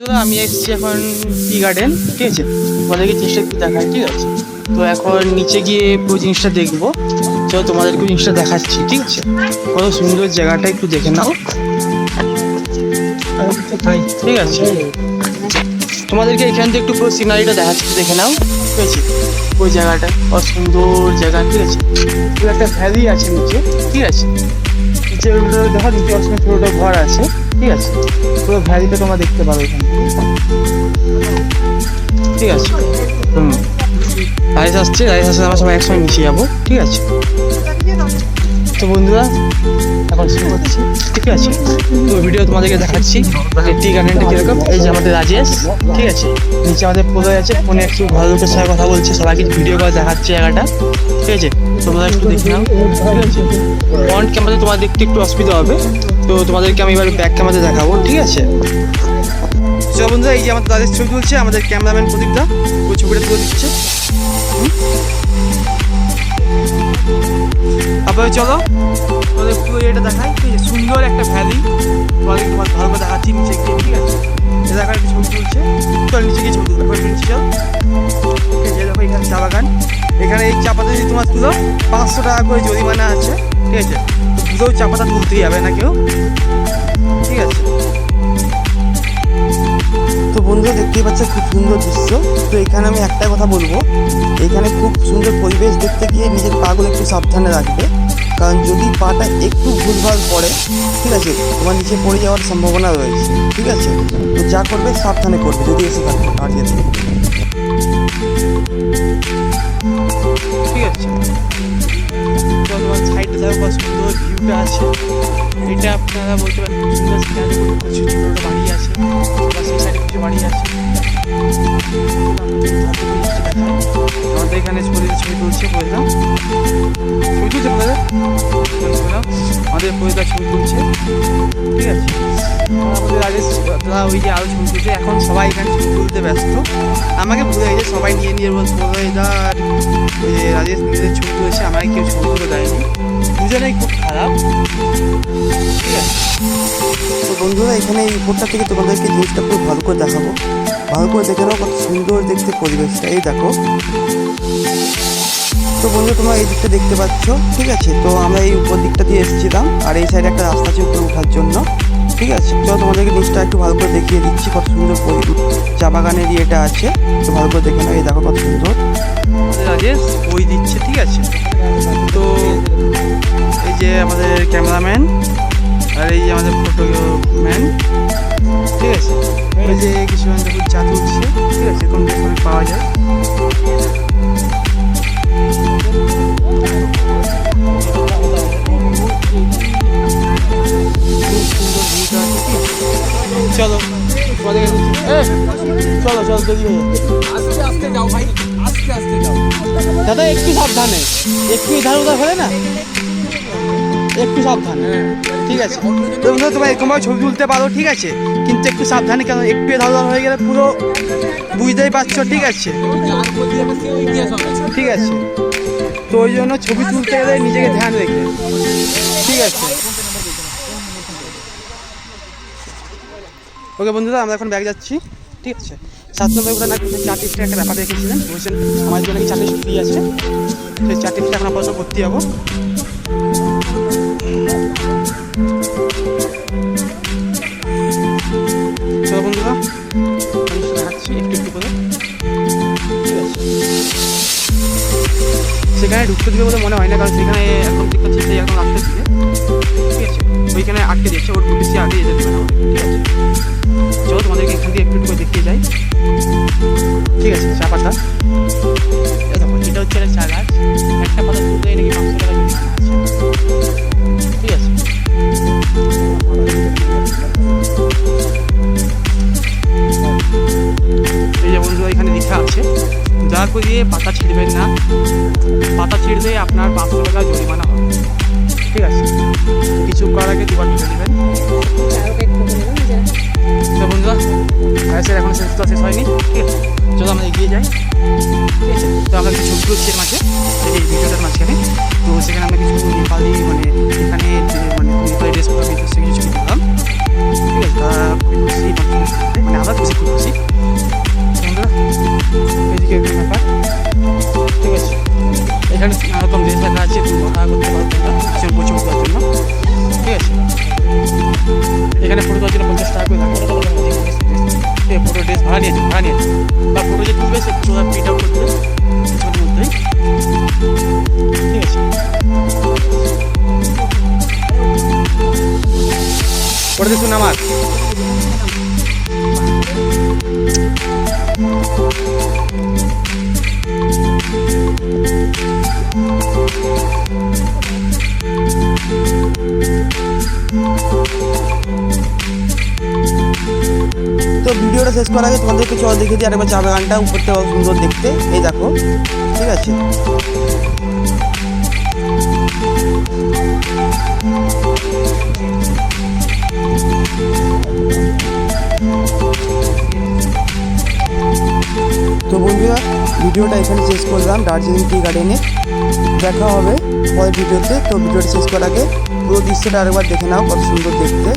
আমি এসেছি এখন টি গার্ডেন, ঠিক আছে। তোমাদেরকে জিনিসটা একটু দেখাই, ঠিক আছে। তো এখন নিচে গিয়ে পুরো জিনিসটা দেখবো। চলো তোমাদেরকে জিনিসটা দেখাচ্ছি, ঠিক আছে। কত সুন্দর জায়গাটা একটু দেখে নাও, ঠিক আছে। তোমাদেরকে এখান থেকে একটু পুরো সিনারিটা দেখাচ্ছি, দেখে নাও, ঠিক আছে। ওই জায়গাটা কত সুন্দর জায়গা, ঠিক আছে। পুরো একটা ভ্যালি আছে নিচে, ঠিক আছে। নিচে দেখো, নিচে অসংখ্য ছোটো ছোটো ঘর আছে, ঠিক আছে। পুরো ভ্যালিটা তোমরা দেখতে পারো এখান থেকে, ঠিক আছে। রাইস আসছে, আমরা সবাই একসঙ্গে মিশে যাবো, ঠিক আছে। তো বন্ধুরা এখন শুরু করছি, ঠিক আছে। তো ভিডিও তোমাদেরকে দেখাচ্ছি টি গার্ডেনটা কীরকম। এই যে আমাদের রাজেশ, ঠিক আছে। নিচে আমাদের পোলো আছে, ফোনে একটু ঘর লোকের সঙ্গে কথা বলছে, সবাইকে ভিডিও করে দেখাচ্ছে জায়গাটা, ঠিক আছে। তোমরা একটু দেখে নাও, ঠিক আছে। ফ্রন্ট ক্যামেরাতে তোমার দেখতে একটু অসুবিধা হবে, তো তোমাদেরকে আমি এবার ব্যাক ক্যামেরাতে দেখাবো, ঠিক আছে। চলো বন্ধুরা, এই যে আমাদের রাজেশ ছবি তুলছে, আমাদের ক্যামেরাম্যান প্রদীপদা ওই ছবিটা তুলে দিচ্ছে। তারপরে চলো তোমাদের পুরো এটা দেখাই, ঠিক আছে। সুন্দর একটা ভ্যালি তোমার ভালো করে দেখাচ্ছি নিচে গিয়ে, ঠিক আছে। এ জায়গায় একটা ছবি তুলছে, চল নিচে গিয়ে ছবি তুলবে, নিচে চল, ঠিক আছে। দেখো এখানে চা বাগান, এখানে এই চা পাতা যদি তোমার তুলো 500 টাকা করে জরিমানা আছে, ঠিক আছে। তো পুরো চা পাতা তুলতেই যাবে না কেউ, ঠিক আছে। তো বন্ধুরা দেখতেই পাচ্ছে খুব সুন্দর দৃশ্য। তো এখানে আমি একটাই কথা বলবো, এখানে খুব সুন্দর পরিবেশ দেখতে গিয়ে নিজের পাগুলো একটু সাবধানে রাখবে, কারণ যদি পাটা একটু ভুলভাল পড়ে, ঠিক আছে, তোমার নিচে পড়ে যাওয়ার সম্ভাবনা রয়েছে, ঠিক আছে। তো যা করবে সাবধানে করবে, যদি এসে থাকবে দাঁড়িয়ে থেকে, ঠিক আছে। তো তোমার সাইডে দেখো কত সুন্দর ভিউটা আছে। এটা আপনারা বলতে পারেন খুব সুন্দর সিনারি, কিছু ছোটো ছোটো বাড়ি আছে, বা সেই সাইডে কিছু বাড়ি আছে। আমাদের এখানে ছবি তুলছে, বললাম ছবি তুলছে বললাম আমাদের পরিবার ছবি তুলছে, ঠিক আছে। আমাদের আগে দাদা ওই যে আরও ছবি তুলছে, এখন সবাই এখানে ছবি তুলতে ব্যস্ত। আমাকে ভুলে গেছে, সবাই নিয়ে নিয়ে বলছে ওই যে রাজেশ নিজেদের ছবি তুলেছে, আমাকে কেউ ছবি তুলে দেয়নি। দুজনেই খুব খারাপ, ঠিক আছে। তো বন্ধুরা এখানে এই উপরটা থেকে তোমাদেরকে জিনিসটা খুব ভালো করে দেখাবো, ভালো করে দেখে নাও কত সুন্দর দেখতে পরিবেশটা, এই দেখো। তো বন্ধু তোমরা এই দিকটা দেখতে পাচ্ছ, ঠিক আছে। তো আমরা এই উপর দিকটা দিয়ে এসেছিলাম, আর এই সাইডে একটা রাস্তা আছে উপরে ওঠার জন্য, ঠিক আছে। চলো তোমাদেরকে জিনিসটা একটু ভালো করে দেখিয়ে দিচ্ছি, কত সুন্দর চা বাগানের ইয়েটা আছে, তো ভালো করে দেখে নাও, এই দেখো কত সুন্দর। রাজেশ বই দিচ্ছে, ঠিক আছে। তো এই যে আমাদের ক্যামেরাম্যান, আর এই যে আমাদের ফটোম্যান, ঠিক আছে। এই যে কিছু চা তুলছে, ঠিক আছে। এরকম পাওয়া যায়। চলো চলো চলো দেরি হয়ে আস্তে আস্তে যাও ভাই, আস্তে আস্তে যাও দাদা, একটু সাবধানে, একটু এধার ওধার হলে না, একটু সাবধানে, ঠিক আছে। তোমরা এরকমভাবে ছবি তুলতে পারো, ঠিক আছে, কিন্তু একটু সাবধানে, কেন একটু এধার ওধার হয়ে গেলে পুরো বুঝতেই পারছো, ঠিক আছে, ঠিক আছে। তো ওই জন্য ছবি তুলতে গেলে নিজেকে ধ্যান রেখে, ঠিক আছে। ওকে বন্ধুরা, আমরা এখন ব্যাগ যাচ্ছি, ঠিক আছে। 7 নম্বর ওখানে 4 টিপসের একটা ব্যাপার রেখেছিলেন, বলছেন আমার জন্য 4টে ফ্রি আছে, সেই 4 টিপসটা এখন আপাতত ভর্তি যাবো। চলো বন্ধুরা, দেখাচ্ছি একটু একটু করে, ঠিক আছে। সেখানে ঢুকতে দিবে বলে মনে হয় না, কারণ সেখানে এখন দেখতে সেই এখন রাস্তা দিকে, ঠিক আছে। ওইখানে আটকে দিচ্ছে, ওর পুলিশে আটকে যেতে দেবে না, ঠিক আছে। চলো তোমাদেরকে এখান থেকে একটু একটু করে দেখিয়ে যাই, ঠিক আছে। চা পাতা, এটা হচ্ছে চা গাছ, একটা পাতা তুলতে নাকি 500 টাকা জরিমানা আছে, ঠিক আছে। এই যে বন্ধুরা এখানে লেখা আছে, দয়া করে পাতা ছিঁড়বেন না, পাতা ছিঁড়লে আপনার 500 টাকা জরিমানা হবে, ঠিক আছে। কিছু করার আগে দুবার ভেবে নেবেন। তো বন্ধুরা ভাইসের এখন শেষ তো শেষ হয়নি, ঠিক আছে। চলো আমরা এগিয়ে যাই, ঠিক আছে। তো আমরা কিছু ছবি তুলছি এর মাঝে, এই ভিডিওটার মাঝখানে। তো সেখানে আমরা কিছু নেপালি মানে এখানে যে মানে নেপালি ড্রেস পরা ভিডিও সে কিছু ছবি তুললাম, ঠিক আছে। তারা খুবই খুশি, মানে আমরা খুশি, খুব খুশি বন্ধুরা। এদিকে একটা ব্যাপার, ঠিক আছে। এখানে নানা রকম ড্রেস দেখা আছে, তুমি কথা করতে পারো তোমরা পিছনে পৌঁছে করার জন্য, ঠিক আছে। এখানে ফটো তোলার জন্য 50 টাকা করে লাগে, ফটো ড্রেস ভাড়া নিয়েছে বা ফটো যে তুলবে সে ফটো প্রিন্ট আউট করতে হবে কিছুক্ষণের মধ্যেই, ঠিক আছে। ফটো দেখুন আমার তো ভিডিওটা শেষ করার আগে তোমাদেরকে চল দেখে দিই আরেকবার চা বাগানটা, উপর থেকে সুন্দর দেখতে, এই দেখো, ঠিক আছে। তো বন্ধুরা ভিডিওটা এখানে শেষ করলাম দার্জিলিং টি গার্ডেনে। দেখা হবে পরের ভিডিওতে। তো ভিডিওটা শেষ করার আগে পুরো দৃশ্যটা আরেকবার দেখে নাও, কত সুন্দর দেখতে।